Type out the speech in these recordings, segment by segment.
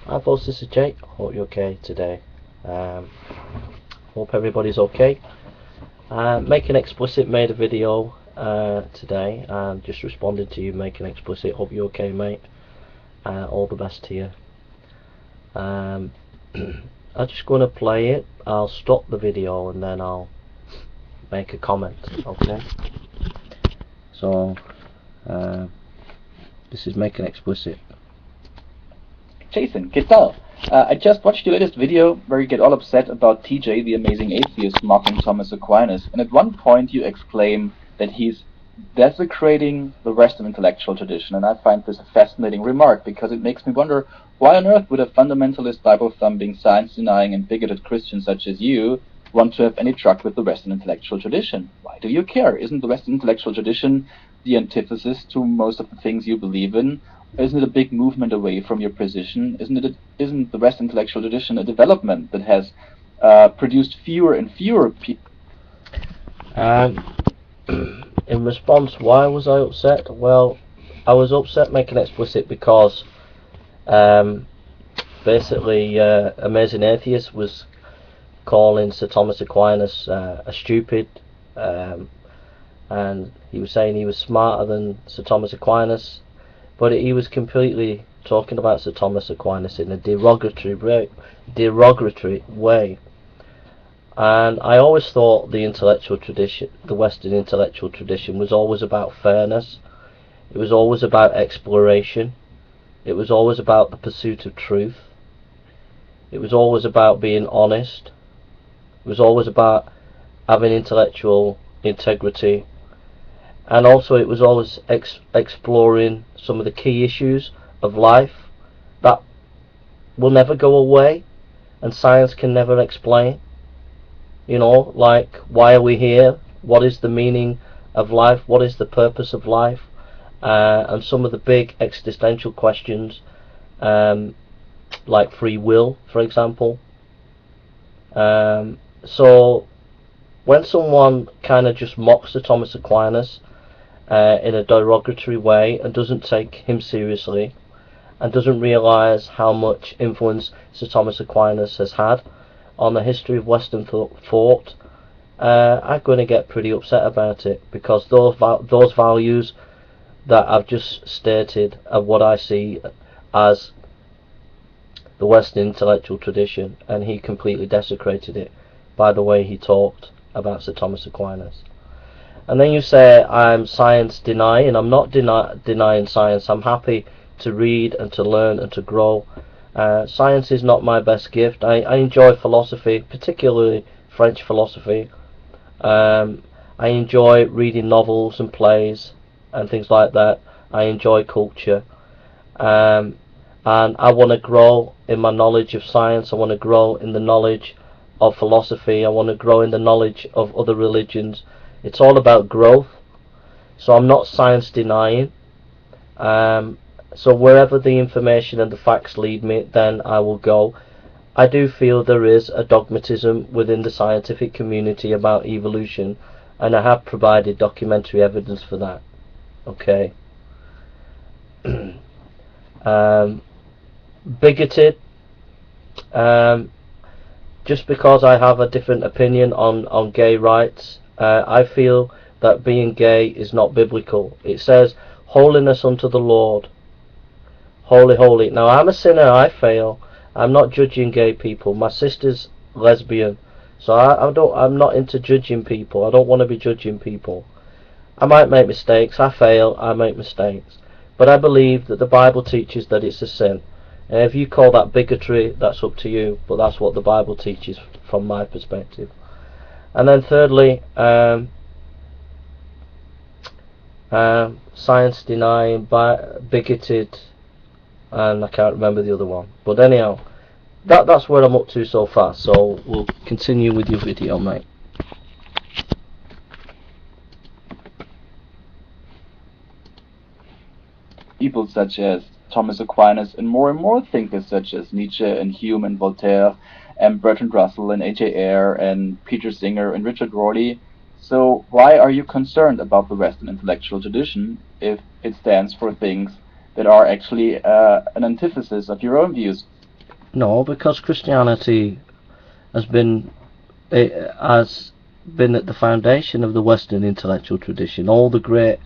Hi folks, this is Jake. Hope you're okay today. Hope everybody's okay. Making Explicit made a video today and just responded to you, Making Explicit. Hope you're okay, mate. All the best to you. I'm just going to play it. I'll stop the video and then I'll make a comment, okay? So, this is Making Explicit. Jason, ¿qué tal? I just watched your latest video where you get all upset about TJ, the amazing atheist, mocking Thomas Aquinas, and at one point you exclaim that he's desecrating the Western intellectual tradition, and I find this a fascinating remark because it makes me wonder, why on earth would a fundamentalist, Bible-thumping, science-denying, and bigoted Christian such as you want to have any truck with the Western intellectual tradition? Why do you care? Isn't the Western intellectual tradition the antithesis to most of the things you believe in? Isn't it a big movement away from your position? Isn't the Western intellectual tradition a development that has produced fewer and fewer people? In response, why was I upset? Well, I was upset Making Explicit because basically Amazing Atheist was calling Sir Thomas Aquinas a stupid, and he was saying he was smarter than Sir Thomas Aquinas. But he was completely talking about Sir Thomas Aquinas in a derogatory way. And I always thought the intellectual tradition, the Western intellectual tradition, was always about fairness. It was always about exploration. It was always about the pursuit of truth. It was always about being honest. It was always about having intellectual integrity. And also it was always exploring some of the key issues of life that will never go away and science can never explain. You know, like, why are we here? What is the meaning of life? What is the purpose of life? And some of the big existential questions, like free will, for example. So when someone kind of just mocks Sir Thomas Aquinas in a derogatory way and doesn't take him seriously and doesn't realise how much influence Sir Thomas Aquinas has had on the history of Western thought, I'm going to get pretty upset about it, because those values that I've just stated are what I see as the Western intellectual tradition, and he completely desecrated it by the way he talked about Sir Thomas Aquinas. And then you say I'm science denying. I'm not denying science. I'm happy to read and to learn and to grow. Science is not my best gift. I enjoy philosophy, particularly French philosophy. I enjoy reading novels and plays and things like that. I enjoy culture. And I want to grow in my knowledge of science. I want to grow in the knowledge of philosophy. I want to grow in the knowledge of other religions. It's all about growth. So I'm not science denying. So wherever the information and the facts lead me, then I will go. I do feel there is a dogmatism within the scientific community about evolution, and I have provided documentary evidence for that. Okay. Bigoted. Just because I have a different opinion on gay rights, I feel that being gay is not biblical. It says, holiness unto the Lord. Holy, holy. Now, I'm a sinner, I fail. I'm not judging gay people. My sister's lesbian. So I'm not into judging people. I don't want to be judging people. I might make mistakes. I fail. I make mistakes. But I believe that the Bible teaches that it's a sin. And if you call that bigotry, that's up to you. But that's what the Bible teaches from my perspective. And then thirdly, science denying, bigoted, and I can't remember the other one. But anyhow, that's where I'm up to so far. So we'll continue with your video, mate. People such as Thomas Aquinas and more thinkers such as Nietzsche and Hume and Voltaire and Bertrand Russell and A.J. Ayer and Peter Singer and Richard Rorty. So why are you concerned about the Western intellectual tradition if it stands for things that are actually an antithesis of your own views? No, because Christianity has been at the foundation of the Western intellectual tradition. All the great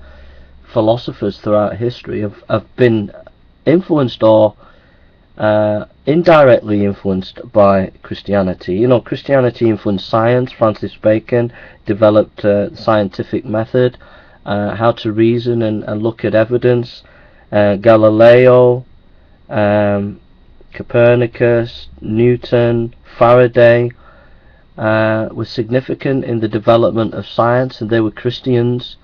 philosophers throughout history have been influenced or indirectly influenced by Christianity. You know, Christianity influenced science. Francis Bacon developed the scientific method, how to reason and look at evidence. Galileo, Copernicus, Newton, Faraday were significant in the development of science, and they were Christians.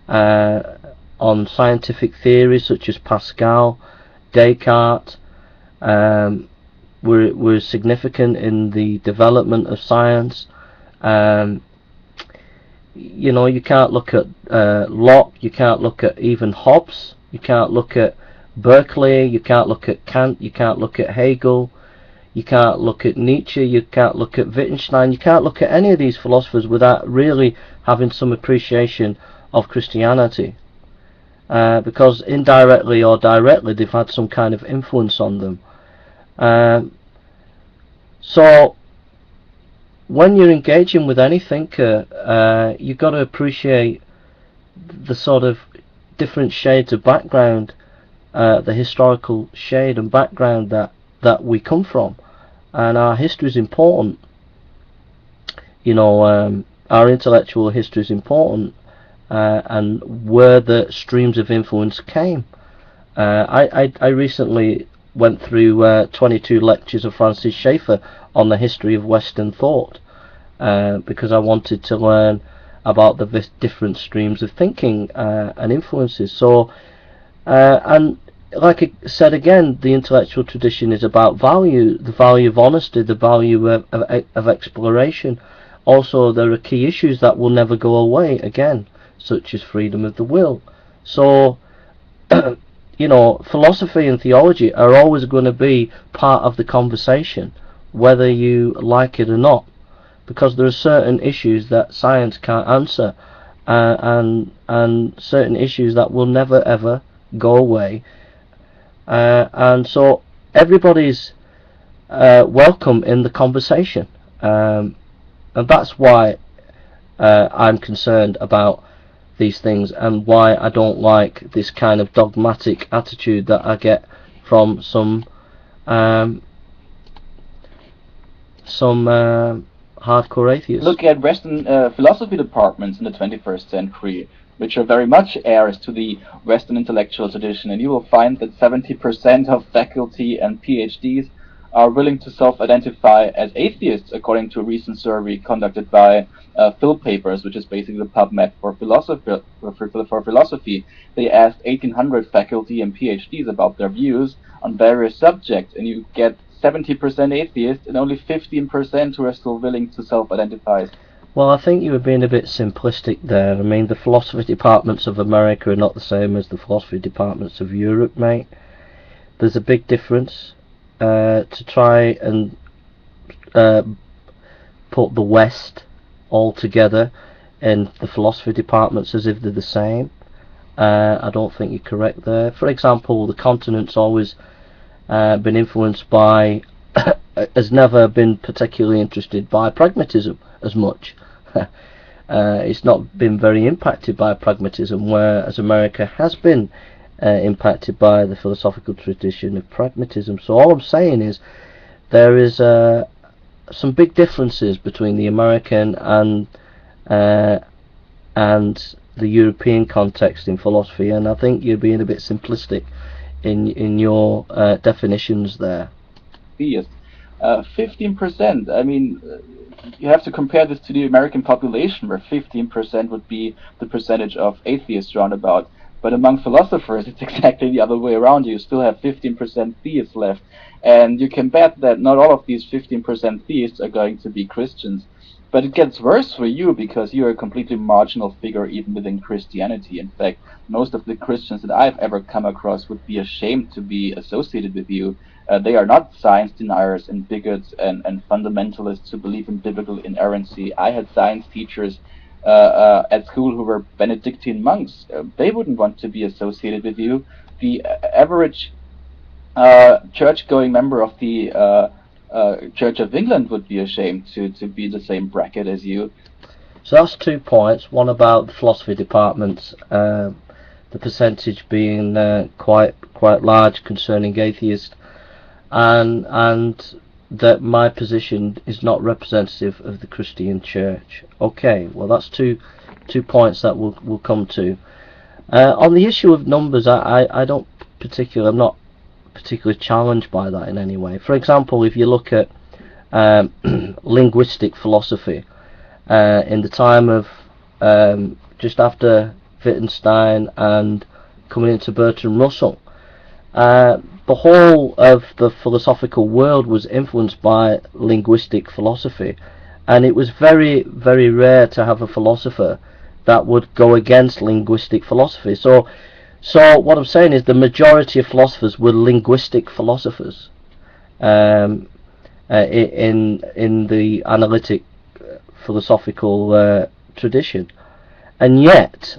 On scientific theories such as Pascal, Descartes were significant in the development of science. You know, you can't look at Locke, you can't look at even Hobbes, you can't look at Berkeley, you can't look at Kant, you can't look at Hegel, you can't look at Nietzsche, you can't look at Wittgenstein, you can't look at any of these philosophers without really having some appreciation of Christianity. Because indirectly or directly they've had some kind of influence on them. So when you're engaging with any thinker, you've got to appreciate the sort of different shades of background, the historical shade and background that we come from. And our history is important. You know, our intellectual history is important. And where the streams of influence came. I recently went through 22 lectures of Francis Schaeffer on the history of Western thought, because I wanted to learn about the different streams of thinking and influences. So, and like I said again, the intellectual tradition is about value, the value of honesty, the value of exploration. Also, there are key issues that will never go away again, such as freedom of the will. So, you know, philosophy and theology are always going to be part of the conversation, whether you like it or not, because there are certain issues that science can't answer, and certain issues that will never ever go away. And so everybody's welcome in the conversation, and that's why I'm concerned about these things, and why I don't like this kind of dogmatic attitude that I get from some hardcore atheists. Look at Western philosophy departments in the 21st century, which are very much heirs to the Western intellectual tradition, and you will find that 70% of faculty and PhDs are willing to self-identify as atheists, according to a recent survey conducted by Phil Papers, which is basically the PubMed for philosophy. They asked 1,800 faculty and PhDs about their views on various subjects, and you get 70% atheists and only 15% who are still willing to self-identify. Well, I think you were being a bit simplistic there. I mean, the philosophy departments of America are not the same as the philosophy departments of Europe, mate. There's a big difference. To try and put the West all together in the philosophy departments as if they're the same, I don't think you're correct there. For example, the continent's always been influenced by has never been particularly interested by pragmatism as much. It's not been very impacted by pragmatism, whereas America has been impacted by the philosophical tradition of pragmatism. So all I'm saying is there is some big differences between the American and the European context in philosophy, and I think you're being a bit simplistic in your definitions there. Yes, 15%. I mean, you have to compare this to the American population, where 15% would be the percentage of atheists roundabout. But among philosophers, it's exactly the other way around. You still have 15% theists left. And you can bet that not all of these 15% theists are going to be Christians. But it gets worse for you, because you're a completely marginal figure even within Christianity. In fact, most of the Christians that I've ever come across would be ashamed to be associated with you. They are not science deniers and bigots and fundamentalists who believe in biblical inerrancy. I had science teachers at school who were Benedictine monks. They wouldn't want to be associated with you. The average church-going member of the Church of England would be ashamed to be the same bracket as you. So that's 2 points. One about the philosophy departments, the percentage being quite large concerning atheists, and that my position is not representative of the Christian Church. Okay, well that's two points that we'll come to. On the issue of numbers, I'm not particularly challenged by that in any way. For example, if you look at linguistic philosophy, in the time of just after Wittgenstein and coming into Bertrand Russell, the whole of the philosophical world was influenced by linguistic philosophy, and it was very rare to have a philosopher that would go against linguistic philosophy. So what I'm saying is the majority of philosophers were linguistic philosophers in the analytic philosophical tradition, and yet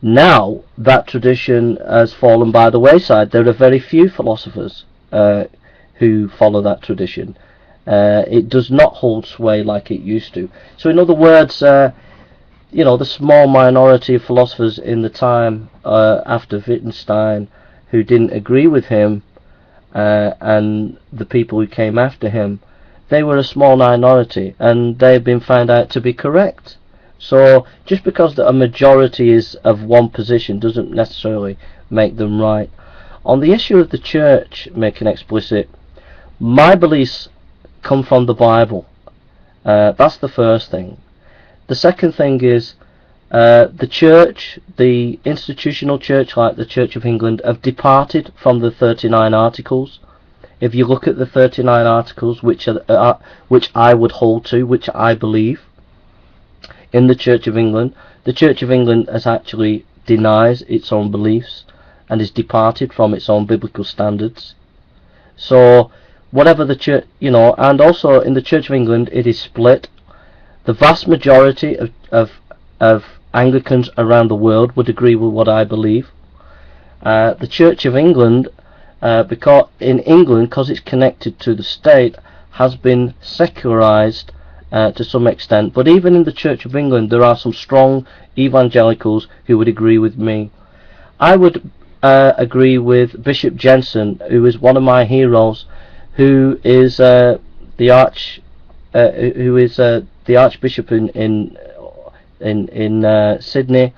now that tradition has fallen by the wayside. There are very few philosophers who follow that tradition. It does not hold sway like it used to. So in other words, the small minority of philosophers in the time after Wittgenstein who didn't agree with him, and the people who came after him, they were a small minority, and they've been found out to be correct. So just because a majority is of one position doesn't necessarily make them right. On the issue of the church making explicit, my beliefs come from the Bible. That's the first thing. The second thing is the church, the institutional church like the Church of England, have departed from the 39 Articles. If you look at the 39 Articles, which I would hold to, which I believe, in the Church of England, the Church of England has actually denies its own beliefs and has departed from its own biblical standards. So whatever the church, and also in the Church of England it is split. The vast majority of Anglicans around the world would agree with what I believe. The Church of England, because it's connected to the state, has been secularized to some extent. But even in the Church of England there are some strong evangelicals who would agree with me. I would agree with Bishop Jensen, who is one of my heroes, who is the Archbishop in Sydney.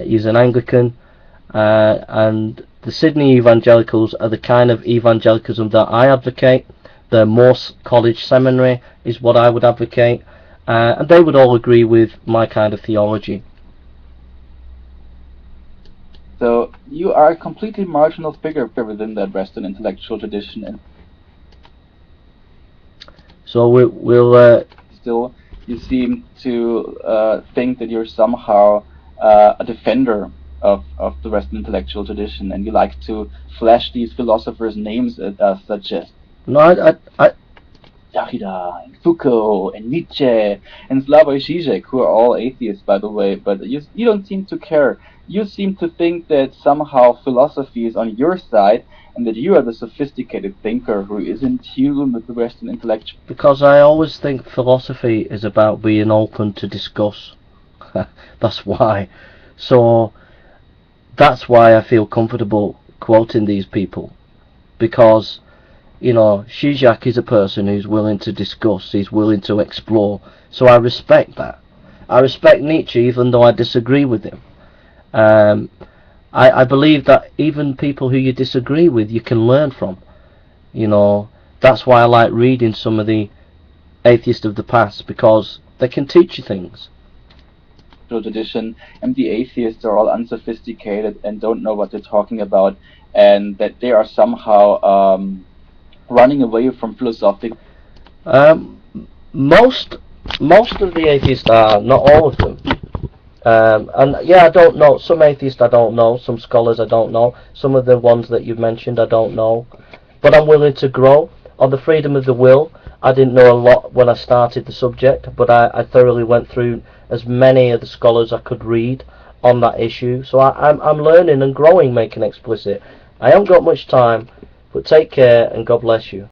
He's an Anglican, and the Sydney evangelicals are the kind of evangelicalism that I advocate. The Morse College Seminary is what I would advocate, and they would all agree with my kind of theology. So you are a completely marginal figure within that Western intellectual tradition, and so we'll still you seem to think that you're somehow a defender of the Western intellectual tradition, and you like to flash these philosophers' names at us, such as Derrida and Foucault and Nietzsche and Slavoj Žižek, who are all atheists, by the way, but you don't seem to care. You seem to think that somehow philosophy is on your side, and that you are the sophisticated thinker who is in tune with the Western intellectual. Because I always think philosophy is about being open to discuss. That's why. So that's why I feel comfortable quoting these people, because Žižek is a person who's willing to discuss, he's willing to explore, so I respect that. I respect Nietzsche even though I disagree with him. I believe that even people who you disagree with, you can learn from. That's why I like reading some of the atheists of the past, because they can teach you things. Tradition, and the atheists are all unsophisticated and don't know what they're talking about, and that they are somehow running away from philosophic. Most of the atheists are, not all of them. And yeah, I don't know. Some atheists I don't know. Some scholars I don't know. Some of the ones that you've mentioned I don't know. But I'm willing to grow. On the freedom of the will, I didn't know a lot when I started the subject, but I thoroughly went through as many of the scholars I could read on that issue. So I'm learning and growing, making explicit. I haven't got much time, but take care and God bless you.